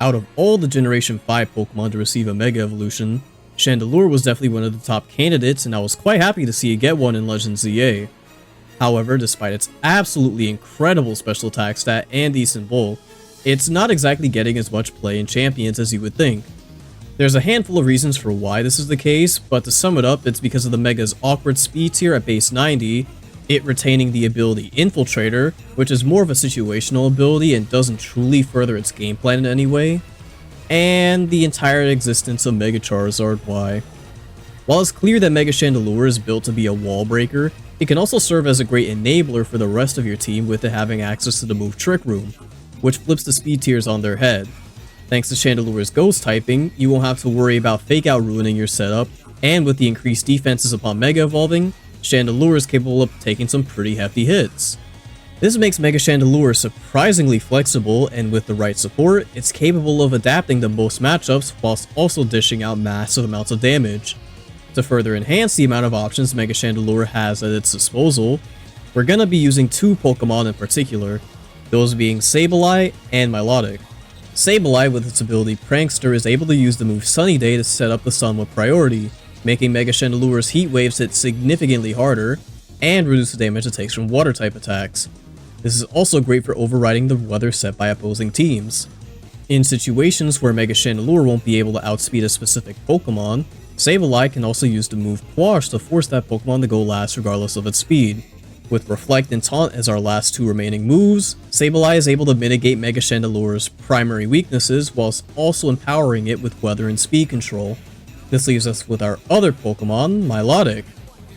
Out of all the Generation 5 Pokemon to receive a Mega Evolution, Chandelure was definitely one of the top candidates, and I was quite happy to see it get one in Legends ZA. However, despite its absolutely incredible special attack stat and decent bulk, it's not exactly getting as much play in Champions as you would think. There's a handful of reasons for why this is the case, but to sum it up, it's because of the Mega's awkward speed tier at base 90, it retaining the ability Infiltrator, which is more of a situational ability and doesn't truly further its game plan in any way, and the entire existence of Mega Charizard Y. While it's clear that Mega Chandelure is built to be a wall breaker, it can also serve as a great enabler for the rest of your team with it having access to the move Trick Room, which flips the speed tiers on their head. Thanks to Chandelure's Ghost typing, you won't have to worry about Fake Out ruining your setup, and with the increased defenses upon Mega Evolving, Chandelure is capable of taking some pretty hefty hits. This makes Mega Chandelure surprisingly flexible, and with the right support, it's capable of adapting to most matchups whilst also dishing out massive amounts of damage. To further enhance the amount of options Mega Chandelure has at its disposal, we're gonna be using two Pokemon in particular, those being Sableye and Milotic. Sableye, with its ability Prankster, is able to use the move Sunny Day to set up the sun with priority, making Mega Chandelure's Heat Waves hit significantly harder, and reduce the damage it takes from Water-type attacks. This is also great for overriding the weather set by opposing teams. In situations where Mega Chandelure won't be able to outspeed a specific Pokemon, Sableye can also use the move Quash to force that Pokemon to go last regardless of its speed. With Reflect and Taunt as our last two remaining moves, Sableye is able to mitigate Mega Chandelure's primary weaknesses whilst also empowering it with weather and speed control. This leaves us with our other Pokemon, Milotic.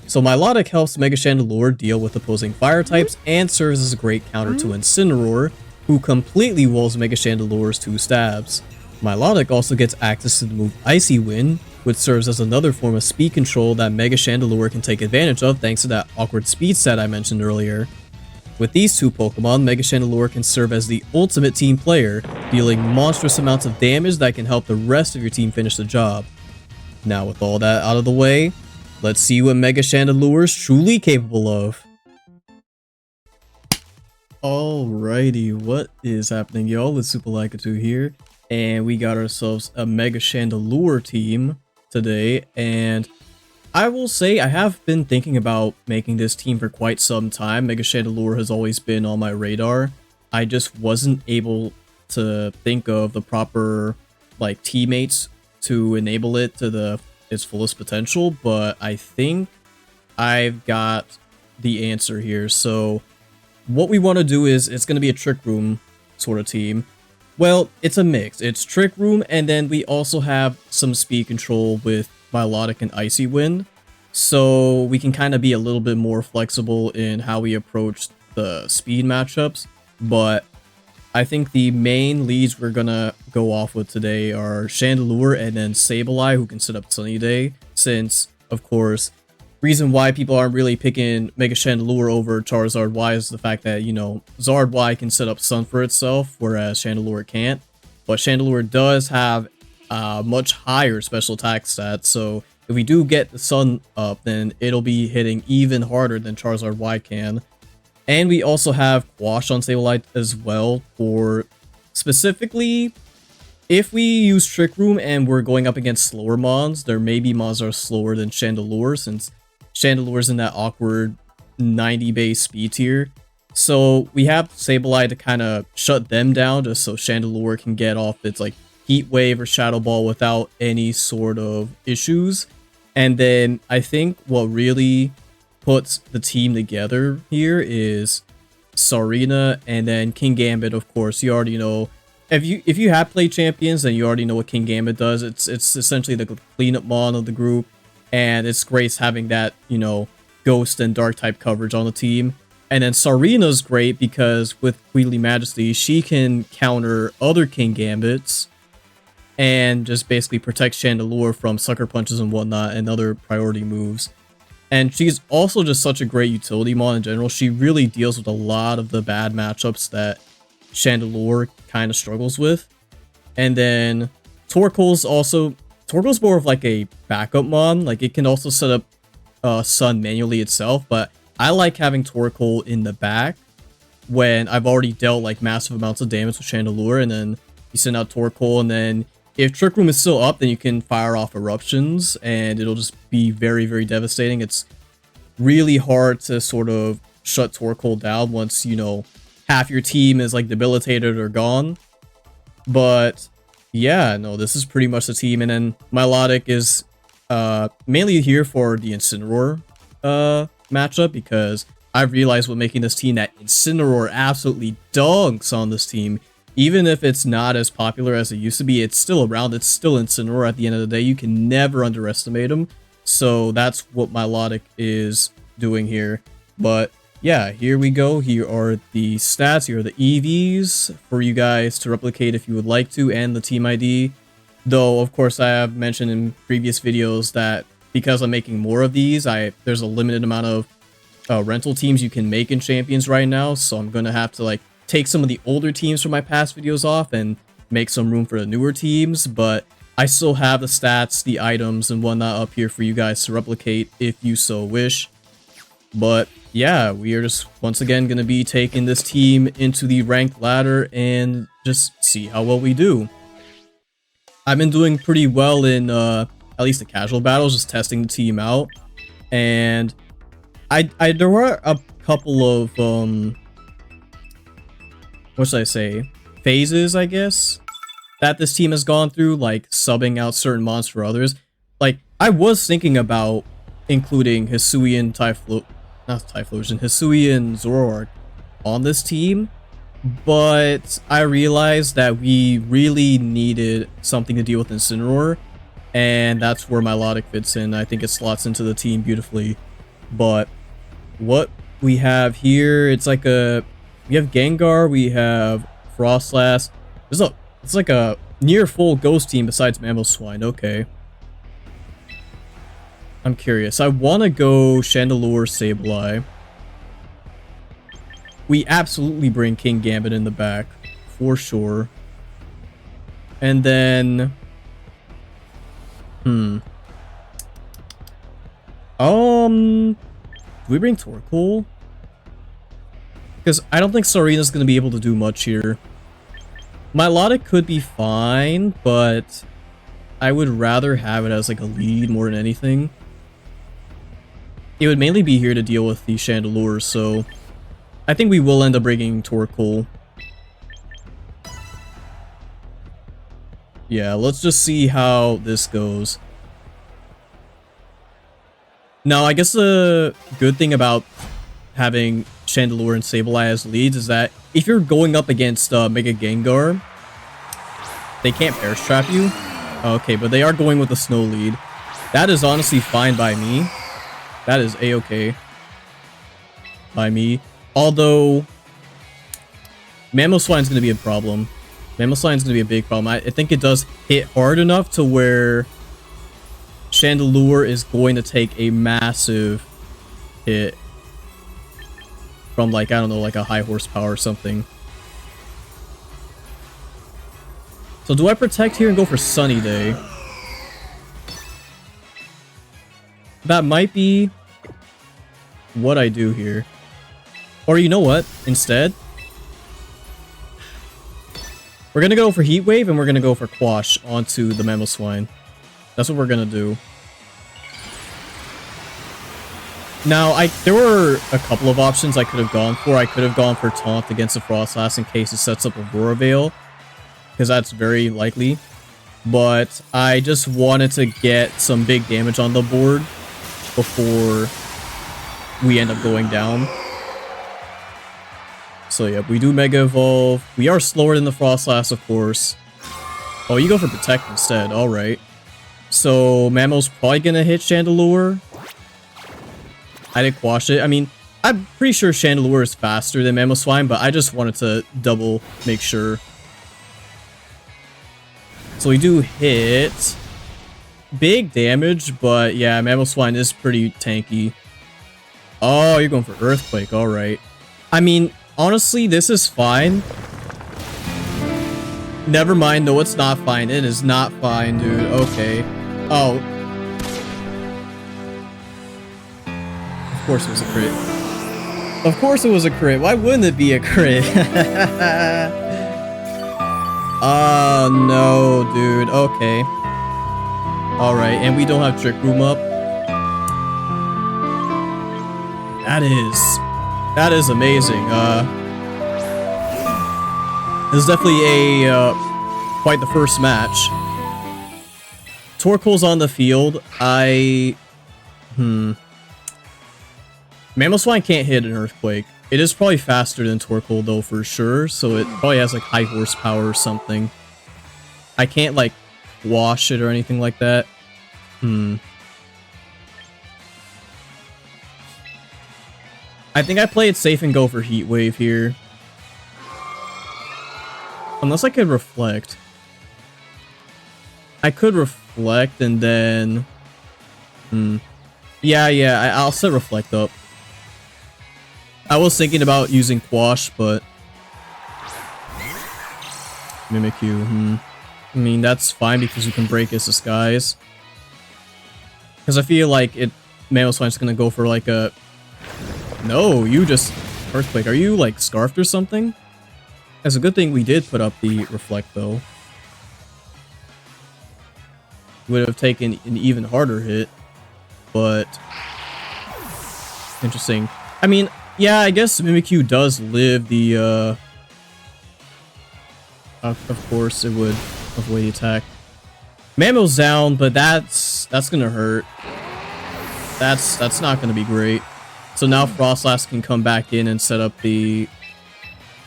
So Milotic helps Mega Chandelure deal with opposing fire types and serves as a great counter to Incineroar, who completely walls Mega Chandelure's two stabs. Milotic also gets access to the move Icy Wind, which serves as another form of speed control that Mega Chandelure can take advantage of thanks to that awkward speed stat I mentioned earlier. With these two Pokemon, Mega Chandelure can serve as the ultimate team player, dealing monstrous amounts of damage that can help the rest of your team finish the job. Now with all that out of the way, let's see what Mega Chandelure is truly capable of. Alrighty, what is happening, y'all? It's Super Lakitu here, and we got ourselves a Mega Chandelure team today, and I will say I have been thinking about making this team for quite some time. Mega Chandelure has always been on my radar. I just wasn't able to think of the proper teammates to enable it to its fullest potential, but I think I've got the answer here. So what we want to do is, it's going to be a Trick Room sort of team. Well, it's a mix. It's Trick Room, and then we also have some speed control with Milotic and Icy Wind, so we can kind of be a little bit more flexible in how we approach the speed matchups. But I think the main leads we're gonna go off with today are Chandelure and then Sableye, who can set up Sunny Day, since, of course, reason why people aren't really picking Mega Chandelure over Charizard Y is the fact that, you know, Zard Y can set up Sun for itself, whereas Chandelure can't. But Chandelure does have much higher special attack stats, so if we do get the Sun up, then it'll be hitting even harder than Charizard Y can. And we also have Quash on Sableye as well, for specifically, if we use Trick Room and we're going up against slower mons, there may be mons that are slower than Chandelure, since Chandelure's in that awkward 90 base speed tier. So we have Sableye to kind of shut them down, just so Chandelure can get off its Heat Wave or Shadow Ball without any sort of issues. And then I think what really puts the team together here is Sarina and then King Gambit. Of course, you already know, if you have played Champions, then you already know what King Gambit does. It's essentially the cleanup mon of the group, and it's great having that, you know, Ghost and Dark type coverage on the team. And then Sarina's great because with Queenly Majesty, she can counter other King Gambits and just basically protect Chandelure from Sucker Punches and whatnot and other priority moves. And she's also just such a great utility mon in general. She really deals with a lot of the bad matchups that Chandelure kind of struggles with. And then Torkoal's more of a backup mon. It can also set up Sun manually itself, but I like having Torkoal in the back when I've already dealt massive amounts of damage with Chandelure, and then you send out Torkoal, and then if Trick Room is still up, then you can fire off Eruptions, and it'll just be very, very devastating. It's really hard to sort of shut Torkoal down once, you know, half your team is like debilitated or gone. But yeah, no, this is pretty much the team. And then Milotic is mainly here for the Incineroar matchup, because I've realized with making this team that Incineroar absolutely dunks on this team. Even if it's not as popular as it used to be, it's still around. It's still Incineroar at the end of the day. You can never underestimate him. So that's what Milotic is doing here. But yeah, here we go. Here are the stats. Here are the EVs for you guys to replicate if you would like to, and the team ID. Though, of course, I have mentioned in previous videos that because I'm making more of these, there's a limited amount of rental teams you can make in Champions right now. So I'm going to have to like take some of the older teams from my past videos off and make some room for the newer teams. But I still have the stats, the items, and whatnot up here for you guys to replicate if you so wish. But yeah, we are just once again going to be taking this team into the ranked ladder and just see how well we do. I've been doing pretty well in at least the casual battles, just testing the team out. And there were a couple of what should I say, phases, I guess, that this team has gone through, like subbing out certain mons for others. Like, I was thinking about including Hisuian Hisuian Zoroark on this team, but I realized that we really needed something to deal with Incineroar, and that's where Milotic fits in. I think it slots into the team beautifully. But what we have here, it's like we have Gengar, we have Froslass. It's like a near full ghost team besides Mamoswine. Okay. I'm curious. I want to go Chandelure, Sableye. We absolutely bring King Gambit in the back, for sure. And then... do we bring Torkoal? Because I don't think Sarena's going to be able to do much here. Milotic could be fine, but I would rather have it as like a lead more than anything. It would mainly be here to deal with the Chandelure, so I think we will end up bringing Torkoal. Yeah, let's just see how this goes. Now, I guess the good thing about having Chandelure and Sableye as leads is that if you're going up against Mega Gengar, they can't Perish Trap you. Okay, but they are going with a Snow lead. That is honestly fine by me. That is a-okay by me. Although, Mamoswine's going to be a problem. Mamoswine's going to be a big problem. I think it does hit hard enough to where Chandelure is going to take a massive hit from, like, I don't know, like a high horsepower or something. So do I protect here and go for Sunny Day? That might be what I do here. Or you know what? Instead, we're going to go for Heat Wave and we're going to go for Quash onto the Mamoswine. That's what we're going to do. Now, there were a couple of options I could have gone for. I could have gone for Taunt against the Froslass in case it sets up Aurora Veil, because that's very likely. But I just wanted to get some big damage on the board before we end up going down. So yeah, we do Mega Evolve. We are slower than the Froslass, of course. Oh, you go for Protect instead. Alright. So Mamo's probably gonna hit Chandelure. I did Quash it. I mean, I'm pretty sure Chandelure is faster than Mamoswine, but I just wanted to double make sure. So we do hit big damage, but yeah, Mamoswine is pretty tanky. Oh, you're going for Earthquake. All right. I mean, honestly, this is fine. Never mind. No, it's not fine. It is not fine, dude. Okay. Oh. Of course it was a crit. Of course it was a crit. Why wouldn't it be a crit? Oh, no, dude. Okay. Alright, and we don't have Trick Room up. That is amazing. This is definitely a, quite the first match. Torkoal's on the field. Mamoswine can't hit an Earthquake. It is probably faster than Torkoal though, for sure, so it probably has like high horsepower or something. I can't like wash it or anything like that. I think I play it safe and go for Heat Wave here. Unless I could Reflect. I could Reflect and then... Yeah, I'll set Reflect up. I was thinking about using Quash, but... Mimikyu, I mean, that's fine because you can break its disguise. Because I feel like Mamoswine's gonna go for like a... No, you just... Earthquake. Are you like scarfed or something? It's a good thing we did put up the Reflect though. Would have taken an even harder hit. But... Interesting. I mean, yeah, I guess Mimikyu does live the... Of course, it would avoid the attack. Mamo's down, but that's gonna hurt. That's not gonna be great. So now Froslass can come back in and set up the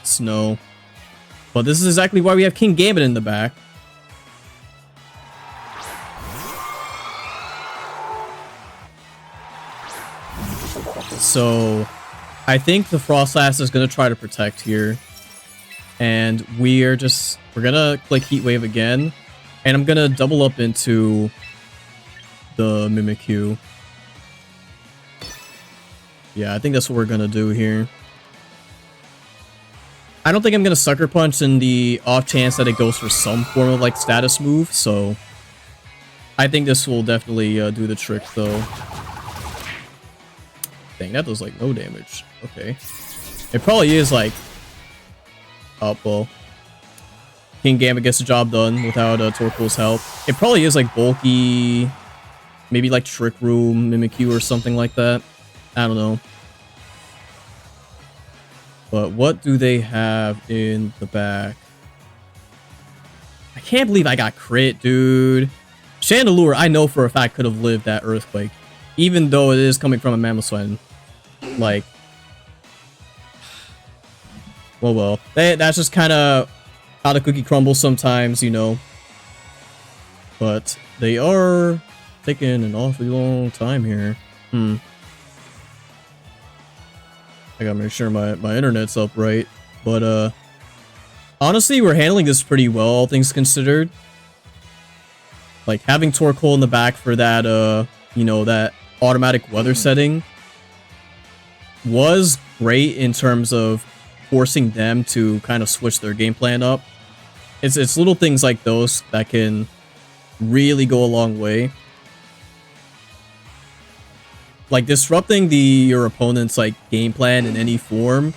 Snow. But this is exactly why we have King Gambit in the back. So I think the Froslass is gonna try to protect here. And we're gonna click Heat Wave again. And I'm gonna double up into the Mimikyu. Yeah, I think that's what we're gonna do here. I don't think I'm gonna Sucker Punch in the off chance that it goes for some form of like status move, so I think this will definitely do the trick though. Dang, that does like no damage. Okay. It probably is like... Oh, well. King Gambit gets the job done without Torkoal's help. It probably is like bulky, maybe like Trick Room, Mimikyu or something like that. I don't know. But what do they have in the back? I can't believe I got crit, dude. Chandelure, I know for a fact, could have lived that Earthquake. Even though it is coming from a Mamoswine. Like... Well. That's just kind of how the cookie crumbles sometimes, you know. But they are taking an awfully long time here. I gotta make sure my internet's up right. But, honestly, we're handling this pretty well, all things considered. Like, having Torkoal in the back for that, you know, that automatic weather setting was great in terms of forcing them to kind of switch their game plan up. It's little things like those that can really go a long way. Like, disrupting your opponent's, like, game plan in any form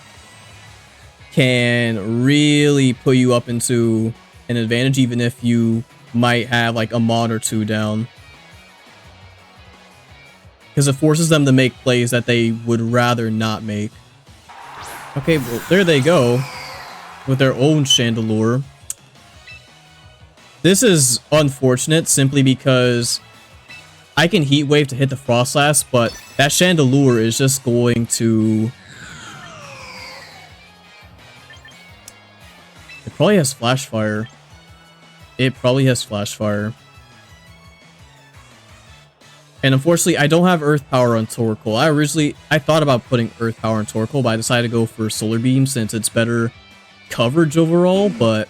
can really put you up into an advantage, even if you might have, like, a mod or two down. Because it forces them to make plays that they would rather not make. Okay, well, there they go. With their own Chandelure. This is unfortunate, simply because... I can Heat Wave to hit the Froslass, but that Chandelure is just going to... It probably has Flash Fire. It probably has Flash Fire. And unfortunately, I don't have Earth Power on Torkoal. I thought about putting Earth Power on Torkoal, but I decided to go for Solar Beam since it's better coverage overall, but...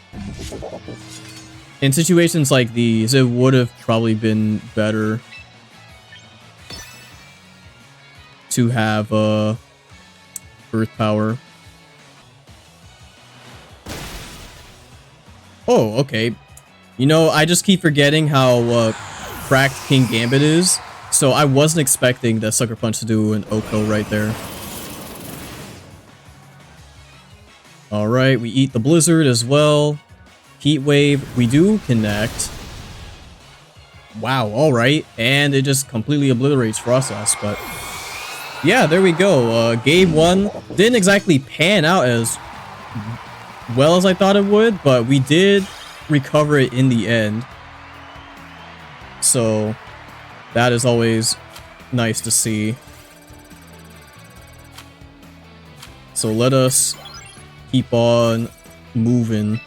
In situations like these, it would have probably been better to have Earth Power. Oh, okay. You know, I just keep forgetting how cracked King Gambit is, so I wasn't expecting the Sucker Punch to do an Oko right there. Alright, we eat the Blizzard as well. Heat Wave, we do connect. Wow, alright. And it just completely obliterates Froslass, but yeah, there we go. Game 1 didn't exactly pan out as well as I thought it would, but we did recover it in the end. So that is always nice to see. So let us keep on moving.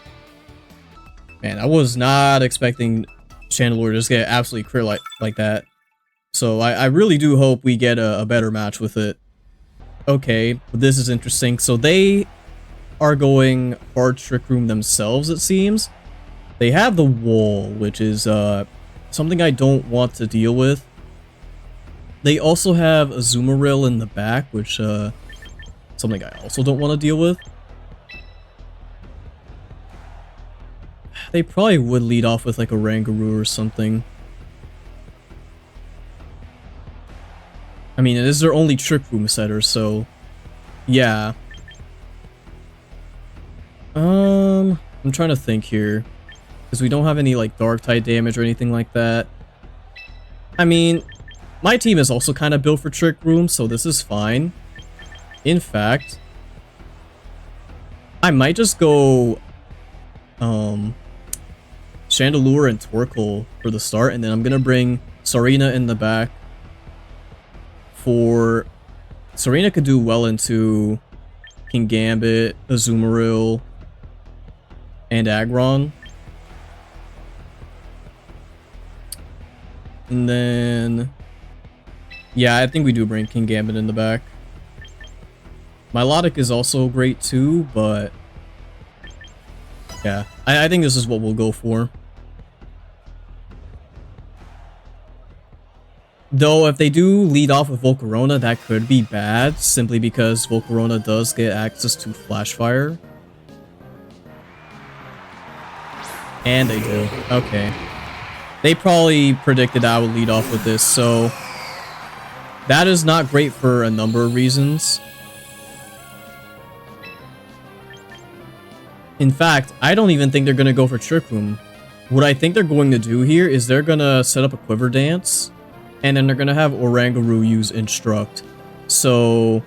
Man, I was not expecting Chandelure to just get absolutely crit like that. So I really do hope we get a better match with it. Okay, this is interesting. So they are going hard Trick Room themselves, it seems. They have the wall, which is something I don't want to deal with. They also have a Azumarill in the back, which something I also don't want to deal with. They probably would lead off with like a Oranguru or something. I mean, it is their only Trick Room setter, so yeah. I'm trying to think here, because we don't have any like dark type damage or anything like that. I mean, my team is also kind of built for Trick Room, so this is fine. In fact, I might just go Chandelure and Torkoal for the start, and then I'm gonna bring Sarina in the back. For Sarina could do well into King Gambit, Azumarill, and Aggron. And then yeah, I think we do bring King Gambit in the back. Milotic is also great too, but yeah, I think this is what we'll go for. Though, if they do lead off with Volcarona, that could be bad, simply because Volcarona does get access to Flash Fire. And they do. Okay. They probably predicted I would lead off with this, so that is not great for a number of reasons. In fact, I don't even think they're going to go for Trick Room. What I think they're going to do here is they're going to set up a Quiver Dance, and then they're going to have Oranguru use Instruct. So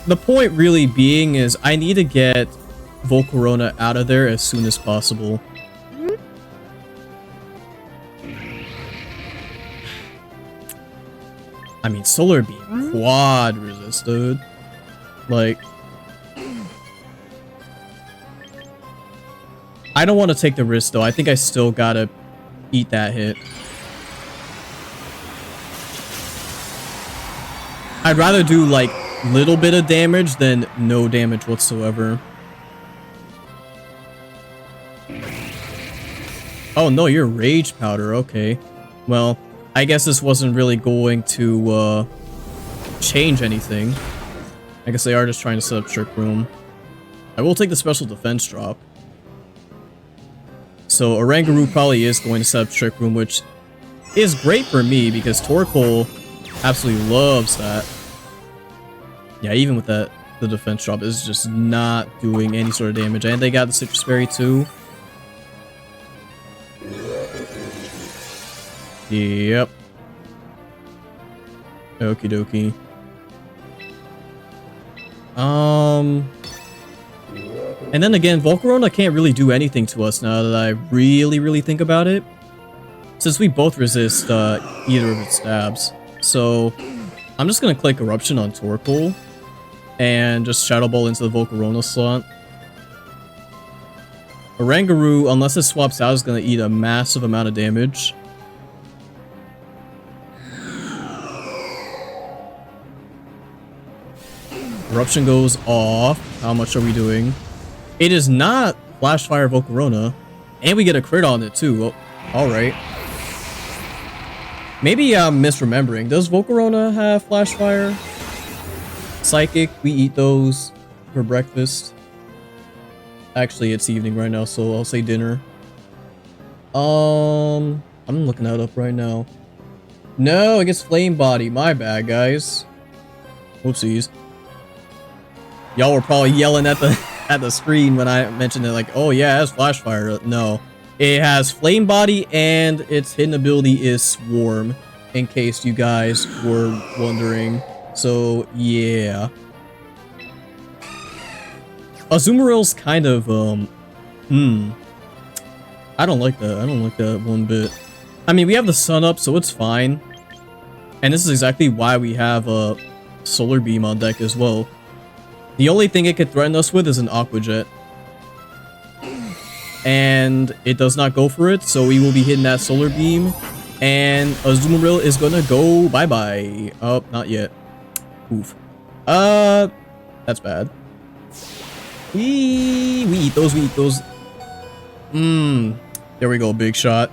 the point really being is I need to get Volcarona out of there as soon as possible. I mean, Solar Beam quad resist, dude. Like, I don't want to take the risk, though. I think I still gotta eat that hit. I'd rather do, like, little bit of damage than no damage whatsoever. Oh, no, you're Rage Powder. Okay. Well, I guess this wasn't really going to, change anything. I guess they are just trying to set up Trick Room. I will take the special defense drop. So Oranguru probably is going to set up Trick Room, which is great for me because Torkoal absolutely loves that. Yeah, even with that, the defense drop is just not doing any sort of damage. And they got the Citrus Berry too. Yep. Okie dokie. And then again, Volcarona can't really do anything to us now that I really think about it, since we both resist either of its stabs. So I'm just gonna click Eruption on Torkoal and just Shadow Ball into the Volcarona slot. Oranguru, unless it swaps out, is gonna eat a massive amount of damage. Eruption goes off. How much are we doing? It is not Flash Fire Volcarona. And we get a crit on it too. Oh, alright. Maybe I'm misremembering. Does Volcarona have Flash Fire? Psychic, we eat those for breakfast. Actually, it's evening right now, so I'll say dinner. I'm looking that up right now. No, I guess Flame Body. My bad, guys. Whoopsies. Y'all were probably yelling at the at the screen when I mentioned it, like, oh yeah, it has Flash Fire. No, it has Flame Body, and its hidden ability is Swarm, in case you guys were wondering. So yeah, Azumaril's kind of I don't like that. I don't like that one bit. I mean, we have the sun up, so it's fine. And this is exactly why we have a Solar Beam on deck as well. The only thing it could threaten us with is an Aqua Jet. And it does not go for it, so we will be hitting that Solar Beam. And Azumarill is gonna go bye-bye. Oh, not yet. Oof. That's bad. We eat those, we eat those. There we go, big shot.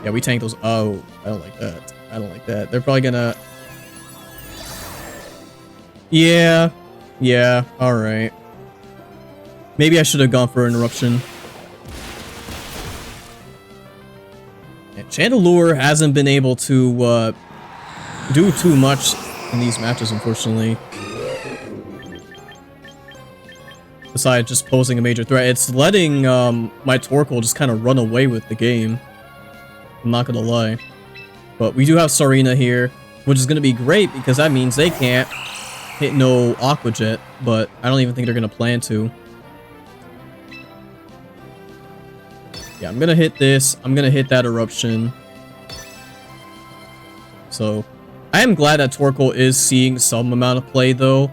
Yeah, we tank those. Oh, I don't like that. I don't like that. They're probably gonna... Yeah. Yeah, alright. Maybe I should have gone for an Eruption. And Chandelure hasn't been able to do too much in these matches, unfortunately. Besides just posing a major threat. It's letting my Torkoal just kind of run away with the game. I'm not gonna lie. But we do have Sarina here, which is gonna be great because that means they can't hit no Aqua Jet, but I don't even think they're gonna plan to. Yeah, I'm gonna hit this. I'm gonna hit that Eruption. So, I am glad that Torkoal is seeing some amount of play, though.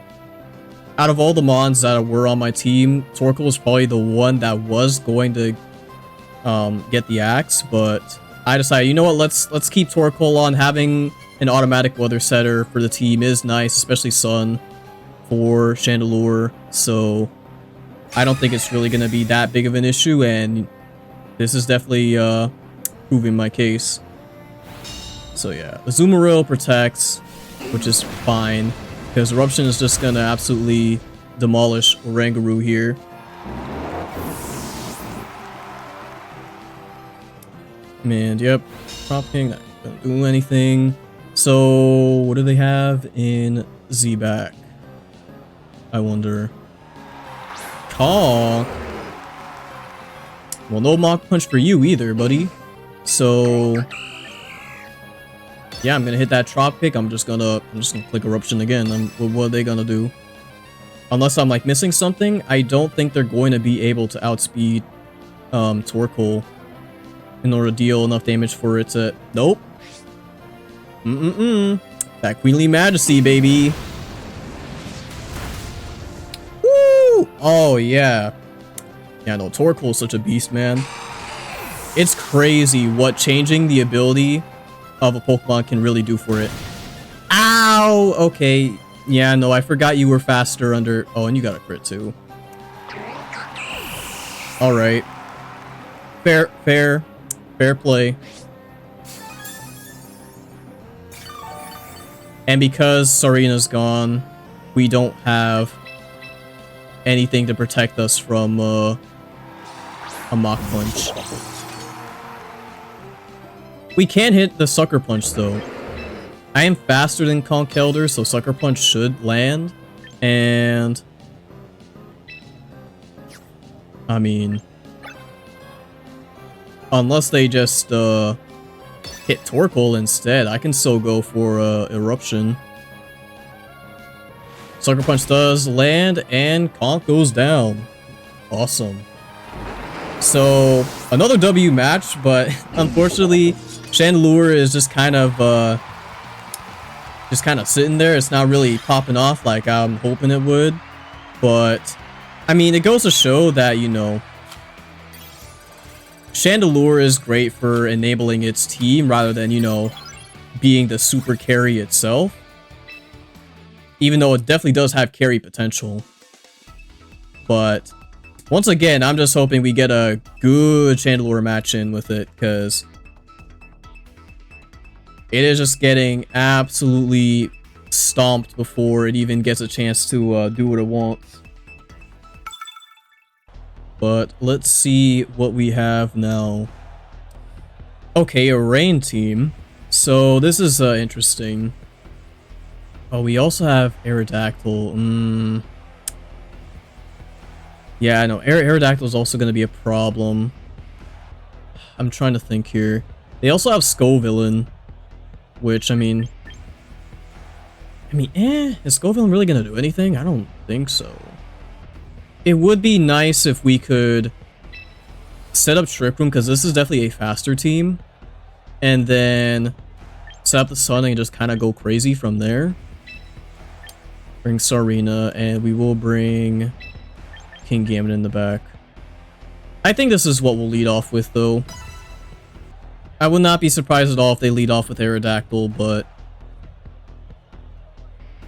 Out of all the Mons that were on my team, Torkoal is probably the one that was going to get the axe, but I decided, you know what, let's keep Torkoal on. Having an automatic weather setter for the team is nice, especially Sun for Chandelure, so I don't think it's really going to be that big of an issue, and this is definitely proving my case. So yeah, Azumarill protects, which is fine, because Eruption is just going to absolutely demolish Oranguru here. And yep, Prop King, not gonna do anything. So, what do they have in Z-Back? I wonder. Conk. Well, no Mach Punch for you either, buddy. So, yeah, I'm gonna hit that Trop Kick. I'm just gonna click Eruption again. What are they gonna do? Unless I'm like missing something, I don't think they're going to be able to outspeed Torkoal in order to deal enough damage for it to... Nope. That Queenly Majesty, baby. Woo! Oh, yeah. Yeah, no, Torkoal is such a beast, man. It's crazy what changing the ability of a Pokemon can really do for it. Ow! Okay. Yeah, no, I forgot you were faster under... Oh, and you got a crit, too. Alright. Fair play. And because Sarina's gone, we don't have anything to protect us from a Mach Punch. We can hit the Sucker Punch, though. I am faster than Conkeldurr, so Sucker Punch should land. And... I mean... Unless they just hit Torkoal instead, I can still go for Eruption. Sucker Punch does land, and Conk goes down. Awesome. So, another W match, but unfortunately, Chandelure is just kind of sitting there. It's not really popping off like I'm hoping it would. But, I mean, it goes to show that, you know, Chandelure is great for enabling its team rather than, you know, being the super carry itself. Even though it definitely does have carry potential. But once again, I'm just hoping we get a good Chandelure match in with it, because it is just getting absolutely stomped before it even gets a chance to do what it wants. But let's see what we have now. Okay, a rain team. So this is interesting. Oh, we also have Aerodactyl. Yeah, I know. Aerodactyl is also going to be a problem. I'm trying to think here. They also have Scovillain, which, is Scovillain really going to do anything? I don't think so. It would be nice if we could set up Trick Room, because this is definitely a faster team. And then set up the Sun and just kind of go crazy from there. Bring Sarina, and we will bring King Gambit in the back. I think this is what we'll lead off with, though. I would not be surprised at all if they lead off with Aerodactyl, but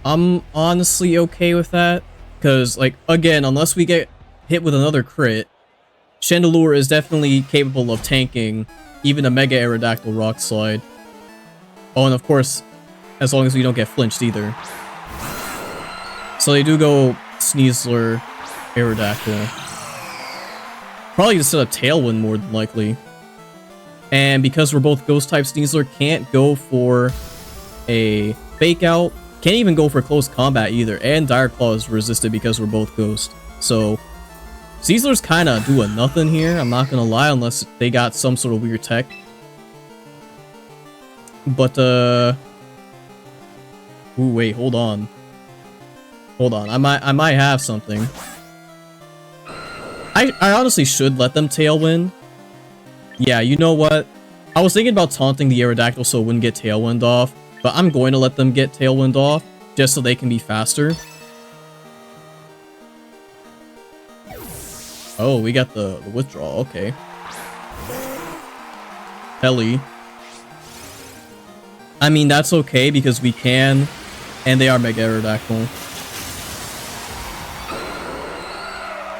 I'm honestly okay with that. Because, like, again, unless we get hit with another crit, Chandelure is definitely capable of tanking even a Mega Aerodactyl Rock Slide. Oh, and of course, as long as we don't get flinched either. So they do go Scizor, Aerodactyl. Probably just set up Tailwind more than likely. And because we're both Ghost type, Scizor can't go for a Fake Out. Can't even go for close combat either. And Dire Claw is resisted because we're both Ghost. So Scizor's kind of doing nothing here, I'm not gonna lie, unless they got some sort of weird tech. But, ooh, wait, hold on. Hold on, I might have something. I honestly should let them Tailwind. Yeah, you know what? I was thinking about taunting the Aerodactyl so it wouldn't get Tailwind off, but I'm going to let them get Tailwind off, just so they can be faster. Oh, we got the withdrawal, okay. Helly. I mean, that's okay because we can, and they are Mega Aerodactyl.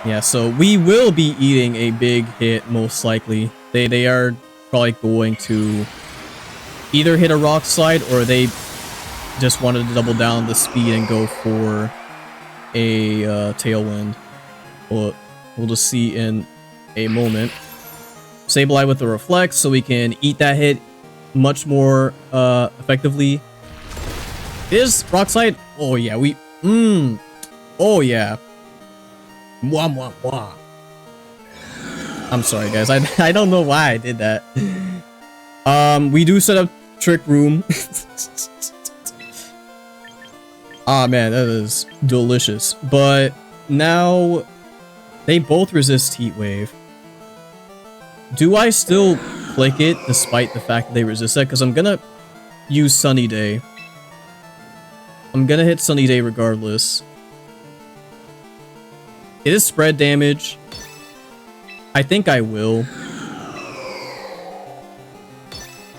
Yeah, so we will be eating a big hit, most likely. They are probably going to either hit a Rock Slide, or they just wanted to double down the speed and go for a Tailwind. But we'll just see in a moment. Sableye with the Reflect, so we can eat that hit much more effectively. Is Rock Slide? Oh yeah, oh yeah. Mwah, mwah, mwah. I'm sorry, guys. I don't know why I did that. We do set up Trick Room. Ah, man, that is delicious. But now they both resist Heat Wave. Do I still click it despite the fact that they resist that? Because I'm gonna use Sunny Day. I'm gonna hit Sunny Day regardless. It is spread damage. I think I will.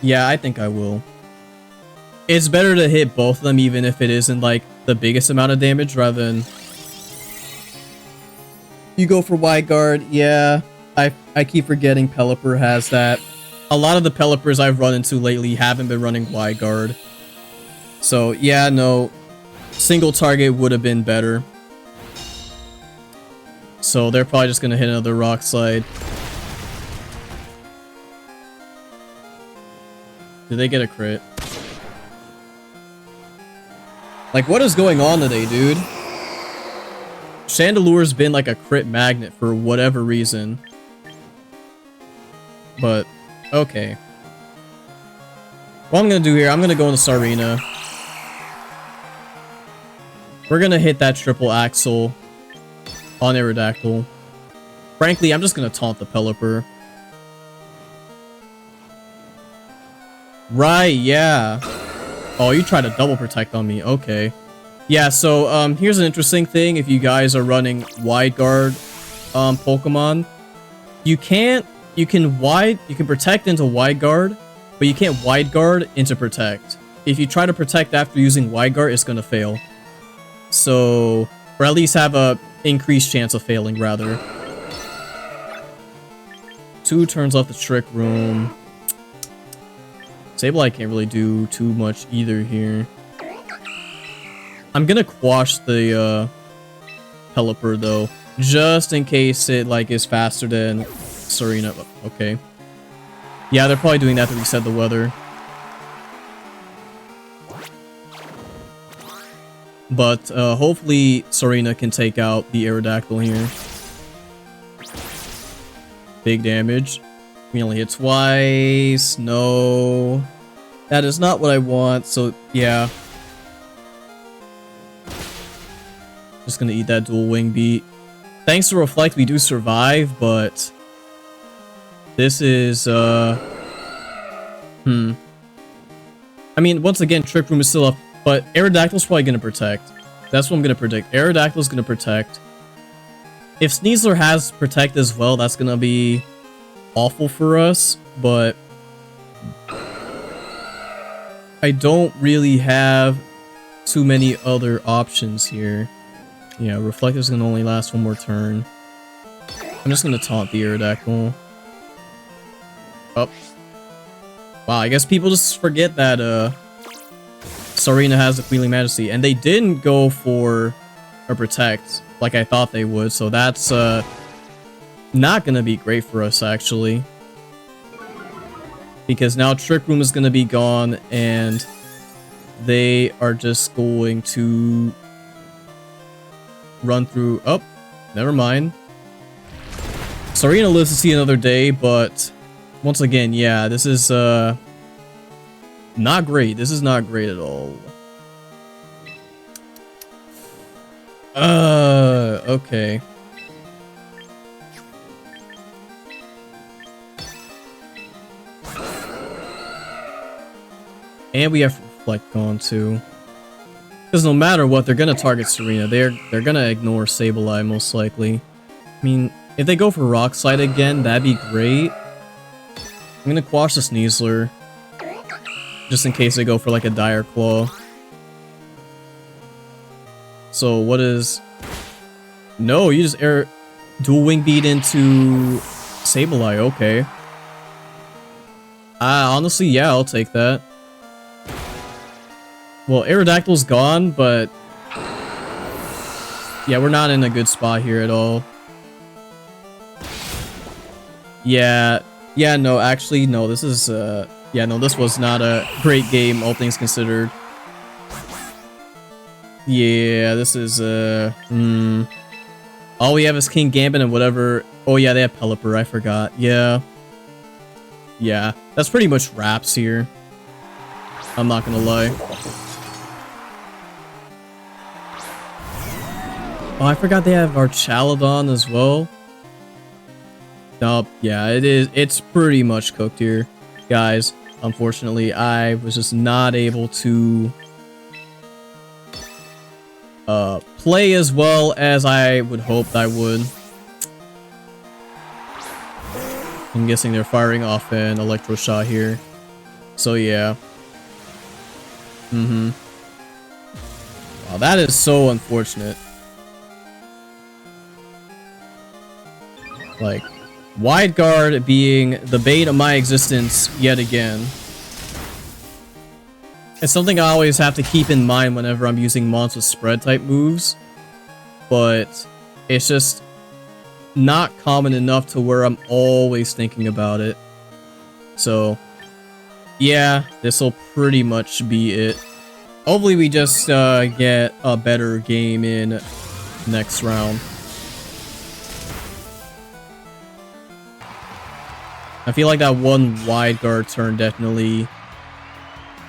Yeah, I think I will. It's better to hit both of them even if it isn't like the biggest amount of damage rather than... You go for Wide Guard. Yeah, I keep forgetting Pelipper has that. A lot of the Pelipers I've run into lately haven't been running Wide Guard. So yeah, no. Single target would have been better. So they're probably just gonna hit another Rock Slide. Did they get a crit? Like, what is going on today, dude? Chandelure's been like a crit magnet for whatever reason. But, okay. What I'm gonna do here, I'm gonna go into Sarina. We're gonna hit that triple Axle on Aerodactyl. Frankly, I'm just gonna taunt the Pelipper. Right, yeah. Oh, you tried to double protect on me. Okay. Yeah, so here's an interesting thing. If you guys are running Wide Guard Pokemon, you can protect into Wide Guard, but you can't Wide Guard into protect. If you try to protect after using Wide Guard, it's gonna fail. So, or at least have a increased chance of failing, rather. 2 turns off the Trick Room. Sableye can't really do too much either here. I'm gonna quash the Pelipper though, just in case it like is faster than Sarina. Okay. Yeah, they're probably doing that to reset the weather. But hopefully Sarina can take out the Aerodactyl here. Big damage. We only hit twice. No. That is not what I want, so yeah. Just gonna eat that dual wing beat. Thanks to Reflect, we do survive, but this is, I mean, once again, Trick Room is still up, but Aerodactyl's probably gonna protect. That's what I'm gonna predict. Aerodactyl's gonna protect. If Scizor has protect as well, that's gonna be awful for us, but I don't really have too many other options here. Yeah, Reflector's gonna only last one more turn. I'm just gonna taunt the Aerodactyl. Oh. Wow, I guess people just forget that Serena has the Queenly Majesty, and they didn't go for a protect like I thought they would, so that's not gonna be great for us actually. Because now Trick Room is gonna be gone, and they are just going to run through. Oh, never mind. Serena lives to see another day, but once again, yeah, this is not great. This is not great at all. Okay. And we have Reflect gone too. Because no matter what, they're gonna target Serena. They're gonna ignore Sableye most likely. I mean, if they go for Rock Slide again, that'd be great. I'm gonna quash the Sneasler. Just in case they go for like a Dire Claw. So what is... No, you just dual wing beat into Sableye, okay. Honestly, yeah, I'll take that. Well, Aerodactyl's gone, but... yeah, we're not in a good spot here at all. Yeah, no, actually, no, this is, yeah, no, this was not a great game, all things considered. Yeah, this is, all we have is King Gambit and whatever... Oh, yeah, they have Pelipper, I forgot. Yeah. Yeah, that's pretty much wraps here. I'm not gonna lie. Oh, I forgot they have our Chaladon as well. Nope, yeah, it's pretty much cooked here. Guys, unfortunately, I was just not able to play as well as I would hope I would. I'm guessing they're firing off an Electro Shot here. So yeah. Wow, that is so unfortunate. Like, Wide Guard being the bane of my existence yet again. It's something I always have to keep in mind whenever I'm using mons with spread type moves. But it's just not common enough to where I'm always thinking about it. So, yeah, this will pretty much be it. Hopefully we just get a better game in next round. I feel like that one Wide Guard turn definitely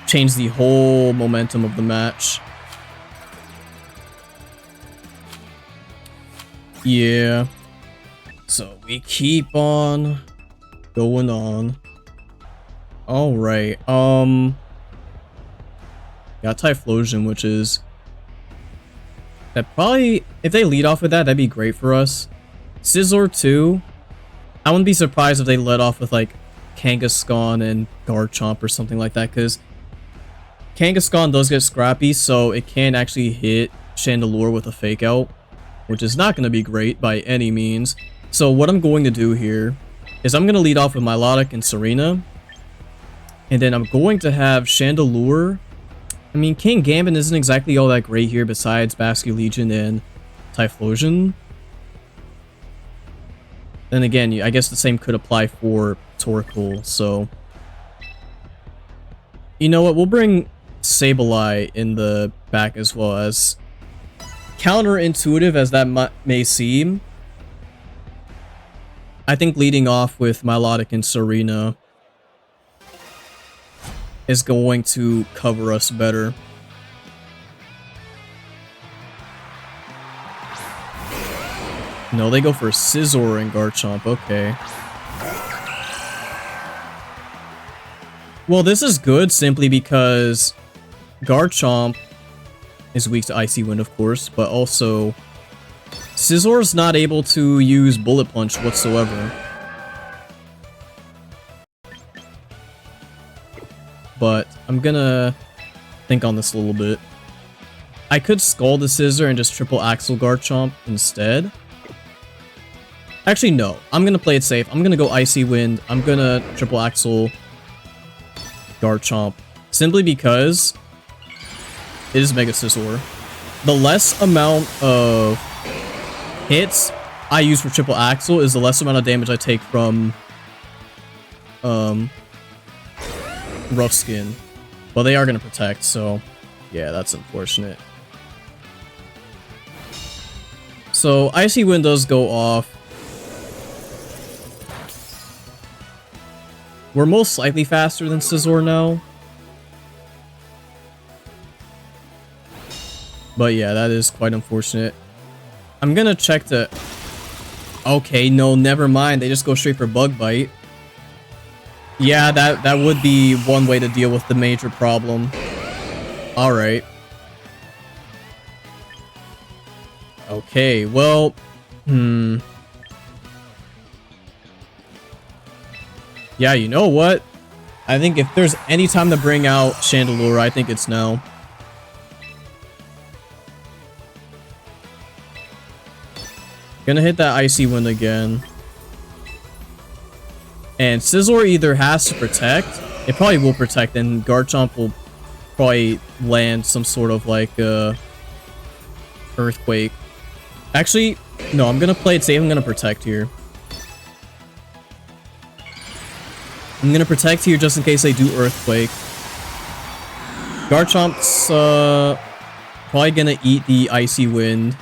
changed the whole momentum of the match. Yeah. So we keep on going on. Alright, got Typhlosion, which is... that probably... if they lead off with that, that'd be great for us. Scizor too. I wouldn't be surprised if they led off with like Kangaskhan and Garchomp or something like that, because Kangaskhan does get scrappy, so it can actually hit Chandelure with a Fake Out, which is not going to be great by any means. So what I'm going to do here is I'm going to lead off with Milotic and Serena, and then I'm going to have Chandelure. I mean, King Gambit isn't exactly all that great here besides Basculegion and Typhlosion. Then again, I guess the same could apply for Torkoal, so... you know what, we'll bring Sableye in the back as well. As counterintuitive as that may seem, I think leading off with Milotic and Serena is going to cover us better. No, they go for Scizor and Garchomp. Okay. Well, this is good simply because Garchomp is weak to Icy Wind, of course, but also Scizor's not able to use Bullet Punch whatsoever. But I'm gonna think on this a little bit. I could Scald the Scizor and just Triple Axle Garchomp instead. Actually, no. I'm gonna play it safe. I'm gonna go Icy Wind. I'm gonna Triple Axle Garchomp. Simply because it is Mega Scizor. The less amount of hits I use for Triple Axle is the less amount of damage I take from Rough Skin. Well, they are gonna protect, so yeah, that's unfortunate. So Icy Wind does go off. We're most likely faster than Scizor now. But yeah, that is quite unfortunate. I'm gonna check the... Okay, no, never mind. They just go straight for Bug Bite. Yeah, that would be one way to deal with the major problem. Alright. Okay, well... Yeah, you know what? I think if there's any time to bring out Chandelure, I think it's now. Gonna hit that Icy Wind again. And Scizor either has to protect, it probably will protect, and Garchomp will probably land some sort of like Earthquake. Actually, no, I'm gonna play it safe, I'm gonna protect here. I'm gonna protect here just in case they do Earthquake. Garchomp's probably gonna eat the Icy Wind,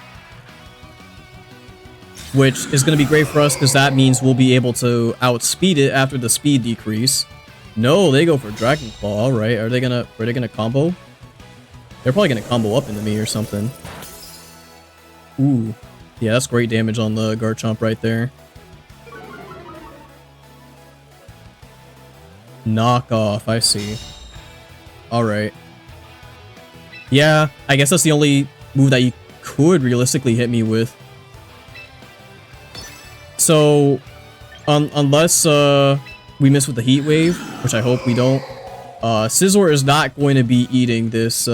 which is gonna be great for us because that means we'll be able to outspeed it after the speed decrease. No, they go for Dragon Claw. All right, are they gonna combo? They're probably gonna combo up into me or something. Ooh, yeah, that's great damage on the Garchomp right there. Knock off, I see. Alright. Yeah, I guess that's the only move that you could realistically hit me with. So, unless we miss with the Heat Wave, which I hope we don't, Scizor is not going to be eating this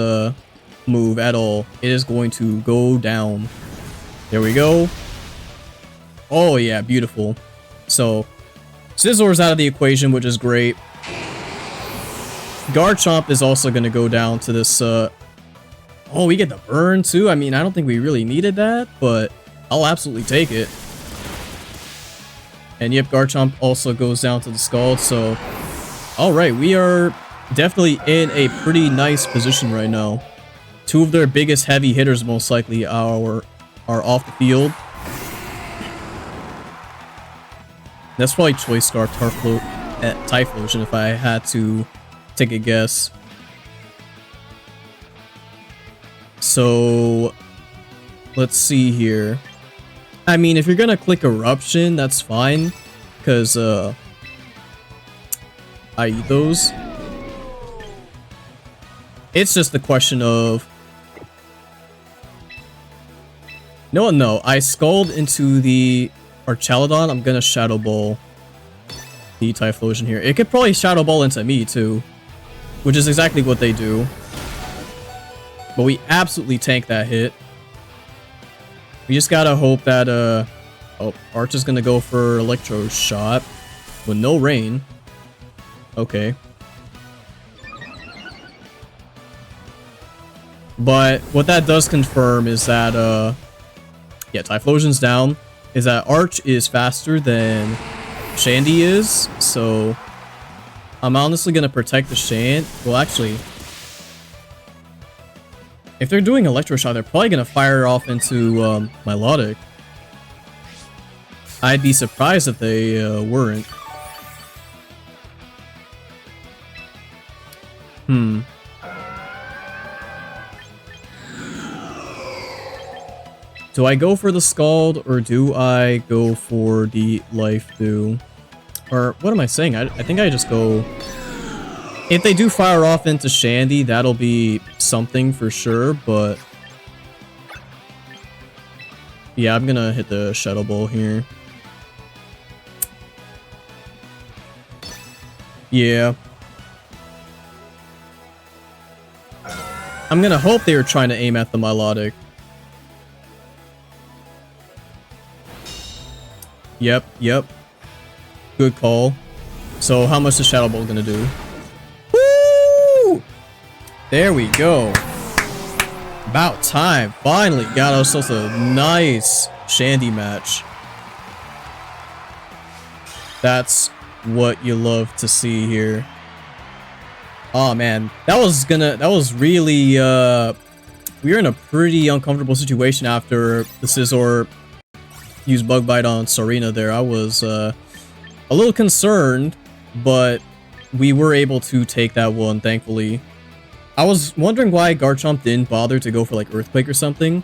move at all. It is going to go down. There we go. Oh yeah, beautiful. So, Scizor's out of the equation, which is great. Garchomp is also going to go down to this, oh, we get the burn too? I mean, I don't think we really needed that, but I'll absolutely take it. And yep, Garchomp also goes down to the Scald, so... Alright, we are definitely in a pretty nice position right now. Two of their biggest heavy hitters, most likely, are off the field. That's probably Choice Scarf, Typhlosion if I had to take a guess. So, let's see here. I mean, if you're gonna click Eruption, that's fine, because I eat those. It's just the question of... No, I Scald into the Archaludon. I'm gonna Shadow Ball the Typhlosion here. It could probably Shadow Ball into me too, which is exactly what they do. But we absolutely tank that hit. We just gotta hope that, oh, Arch is gonna go for Electro Shot with no rain. Okay. But what that does confirm is that, yeah, Typhlosion's down, is that Arch is faster than Shandy is, so I'm honestly gonna protect the Shand. Well, actually, if they're doing Electro Shot, they're probably gonna fire off into Milotic. I'd be surprised if they weren't. Do I go for the Scald, or do I go for the Life Dew? Or, what am I saying? I think I just go... If they do fire off into Shandy, that'll be something for sure, but... Yeah, I'm gonna hit the Shadow Ball here. Yeah. I'm gonna hope they were trying to aim at the Milotic. Yep. Good call. So how much is Shadow Ball gonna do? Woo! There we go. About time. Finally got ourselves a nice Shandy match. That's what you love to see here. Oh man, that was really we were in a pretty uncomfortable situation after the Scizor used Bug Bite on Serena there. I was a little concerned, but we were able to take that one, thankfully. I was wondering why Garchomp didn't bother to go for like Earthquake or something,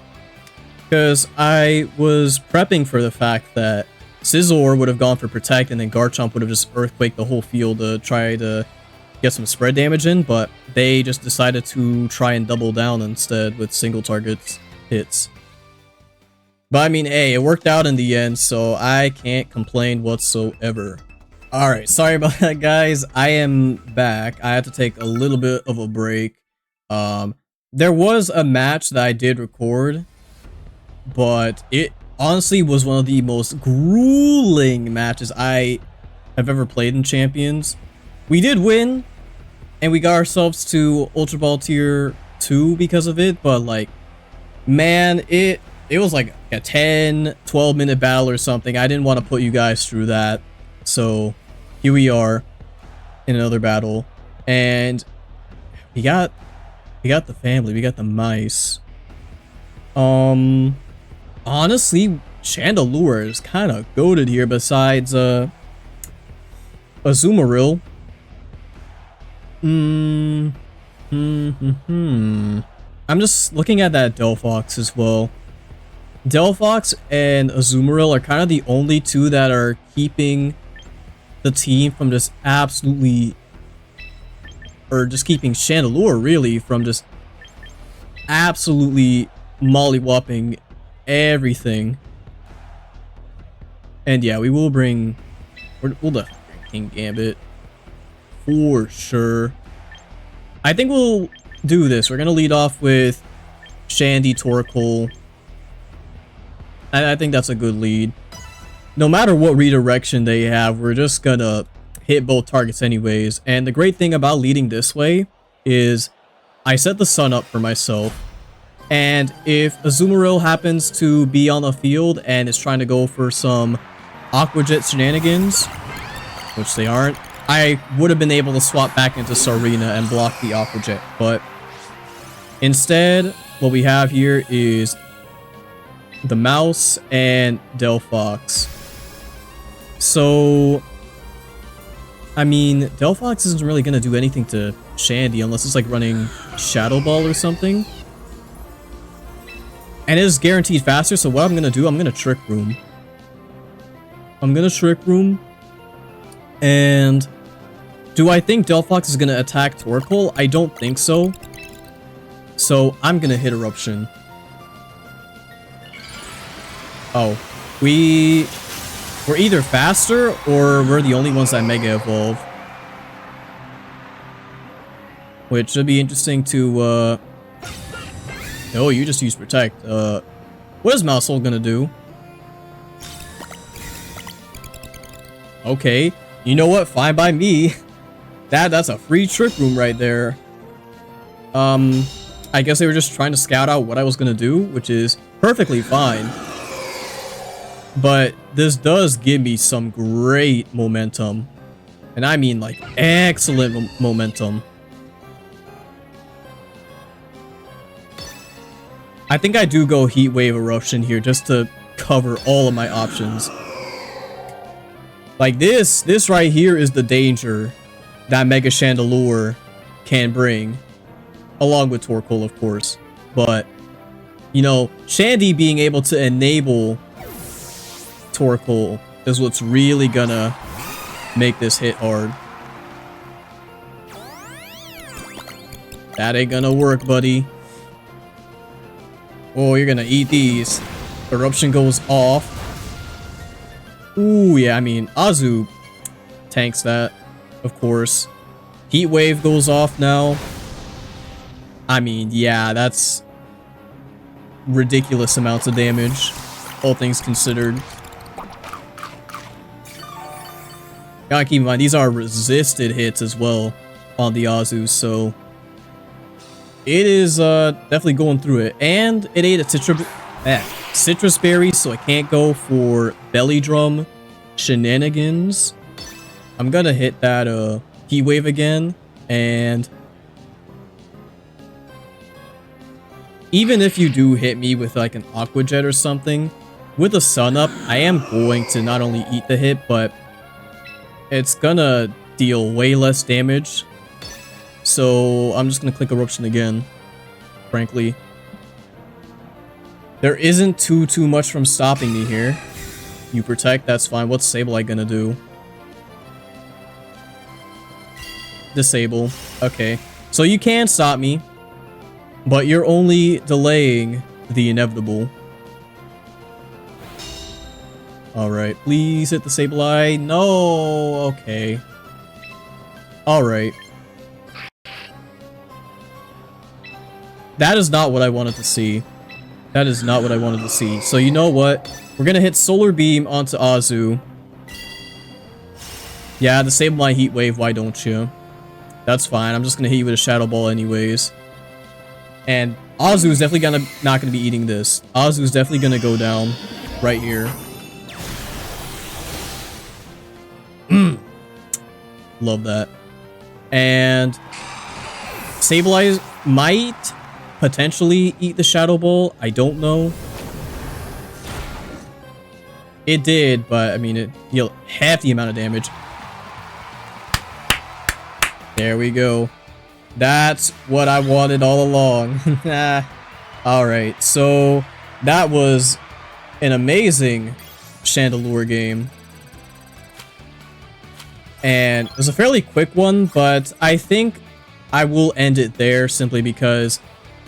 because I was prepping for the fact that Scizor would have gone for Protect and then Garchomp would have just Earthquaked the whole field to try to get some spread damage in, but they just decided to try and double down instead with single target hits. But I mean, hey, it worked out in the end, so I can't complain whatsoever. Alright, sorry about that, guys. I am back. I had to take a little bit of a break. There was a match that I did record, but it honestly was one of the most grueling matches I have ever played in Champions. We did win, and we got ourselves to Ultra Ball Tier 2 because of it, but like, man, it was like a 10-12 minute battle or something. I didn't want to put you guys through that, so here we are in another battle, and we got the family, we got the mice. Honestly, Chandelure is kind of goated here besides Azumarill. I'm just looking at that Delphox as well. Delphox and Azumarill are kind of the only two that are keeping the team from just absolutely, or just keeping Chandelure really from just absolutely mollywhopping everything. And yeah, we will bring, we'll definitely bring King Gambit for sure. I think we'll do this. We're gonna lead off with Shandy Torkoal. I think that's a good lead. No matter what redirection they have, we're just gonna hit both targets anyways. And the great thing about leading this way is I set the sun up for myself. And if Azumarill happens to be on the field and is trying to go for some Aqua Jet shenanigans, which they aren't, I would have been able to swap back into Serena and block the Aqua Jet. But instead, what we have here is the mouse and Delphox. So, I mean, Delphox isn't really going to do anything to Shandy unless it's like running Shadow Ball or something. And it is guaranteed faster, so what I'm going to do, I'm going to Trick Room. And do I think Delphox is going to attack Torkoal? I don't think so. So I'm going to hit Eruption. Oh, we're either faster or we're the only ones that Mega Evolve. Which should be interesting to, oh, you just used Protect. What is Mousehole gonna do? Okay, you know what? Fine by me. That's a free Trick Room right there. I guess they were just trying to scout out what I was gonna do, which is perfectly fine. But this does give me some great momentum. And I mean like excellent momentum. I think I do go Heat Wave Eruption here just to cover all of my options. Like this right here is the danger that Mega Chandelure can bring, along with Torkoal, of course. But, you know, Shandy being able to enable Torkoal is what's really gonna make this hit hard. That ain't gonna work, buddy. Oh, you're gonna eat these. Eruption goes off. Ooh, yeah, I mean, Azu tanks that, of course. Heat Wave goes off now. I mean, yeah, that's ridiculous amounts of damage, all things considered. Gotta keep in mind, these are resisted hits as well on the Azu, so it is definitely going through it. And it ate a citrus berry, so I can't go for belly drum shenanigans. I'm gonna hit that heat wave again, and even if you do hit me with like an aqua jet or something, with a sun up, I am going to not only eat the hit, but it's gonna deal way less damage. So I'm just gonna click eruption again, frankly. There isn't too much from stopping me here. You protect, that's fine. What's Sableye gonna do? Disable. Okay. So you can stop me, but you're only delaying the inevitable. Alright, please hit the Sableye. No! Okay. Alright. That is not what I wanted to see. That is not what I wanted to see. So you know what? We're gonna hit Solar Beam onto Azu. Yeah, disable my Heat Wave, why don't you? That's fine, I'm just gonna hit you with a Shadow Ball anyways. And Azu is definitely not gonna be eating this. Azu is definitely gonna go down right here. Love that. And Sableye might potentially eat the Shadow Ball. I don't know. It did, but I mean, it dealt half the amount of damage. There we go. That's what I wanted all along. Alright, so that was an amazing Chandelure game. And it was a fairly quick one, but I think I will end it there simply because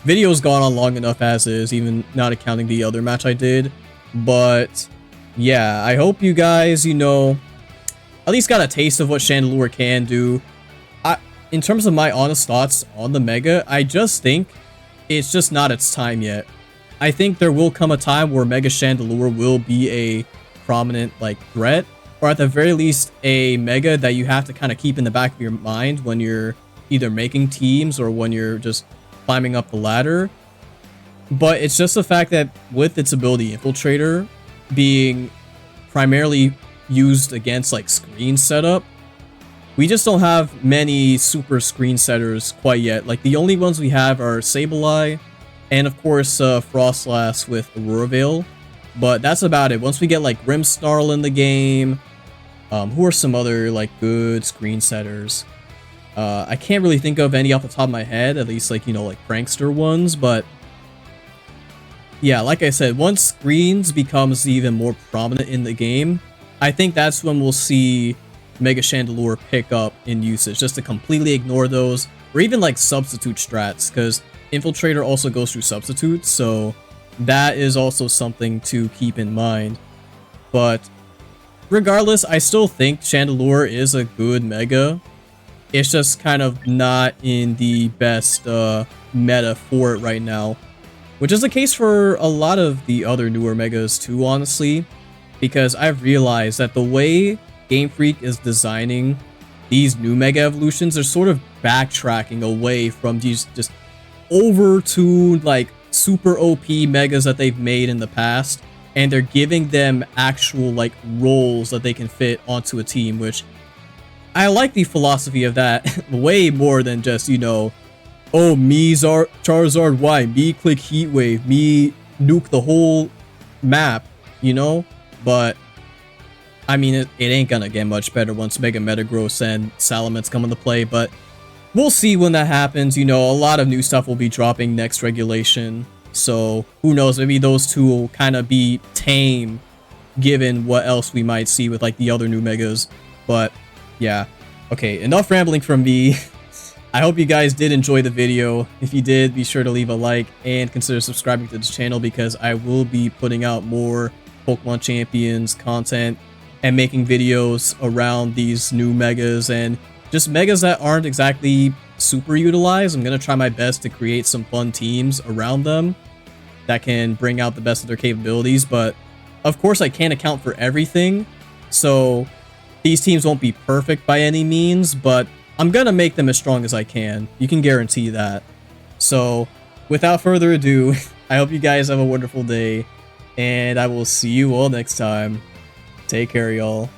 video's gone on long enough as is, even not accounting the other match I did. But yeah, I hope you guys, you know, at least got a taste of what Chandelure can do. In terms of my honest thoughts on the Mega, I just think it's just not its time yet. I think there will come a time where Mega Chandelure will be a prominent, like, threat, or at the very least, a Mega that you have to kind of keep in the back of your mind when you're either making teams or when you're just climbing up the ladder. But it's just the fact that with its ability Infiltrator being primarily used against, like, screen setup, we just don't have many super screen setters quite yet. Like, the only ones we have are Sableye and, of course, Froslass with Aurora Veil. But that's about it. Once we get, like, Grimmsnarl in the game, who are some other, like, good screen setters? I can't really think of any off the top of my head, at least, like, you know, like, prankster ones, but yeah, like I said, once screens becomes even more prominent in the game, I think that's when we'll see Mega Chandelure pick up in usage, just to completely ignore those, or even like substitute strats, because Infiltrator also goes through substitutes, so that is also something to keep in mind. But regardless, I still think Chandelure is a good Mega. It's just kind of not in the best meta for it right now, which is the case for a lot of the other newer Megas too, honestly, because I've realized that the way Game Freak is designing these new Mega Evolutions, they're sort of backtracking away from these just over-tuned, like, super OP Megas that they've made in the past, and they're giving them actual, like, roles that they can fit onto a team, which I like the philosophy of that way more than just, you know, oh, me Charizard Y, me click Heat Wave, me nuke the whole map, you know? But I mean, it ain't gonna get much better once Mega Metagross and Salamence come into play, but we'll see when that happens. You know, a lot of new stuff will be dropping next regulation, so who knows, maybe those two will kind of be tame given what else we might see with like the other new Megas. But yeah, okay, enough rambling from me. I hope you guys did enjoy the video. If you did, be sure to leave a like and consider subscribing to this channel because I will be putting out more Pokemon Champions content and making videos around these new Megas and just Megas that aren't exactly super utilized. I'm going to try my best to create some fun teams around them that can bring out the best of their capabilities, but of course I can't account for everything, so these teams won't be perfect by any means, but I'm gonna make them as strong as I can. You can guarantee that. So, without further ado, I hope you guys have a wonderful day, and I will see you all next time. Take care, y'all.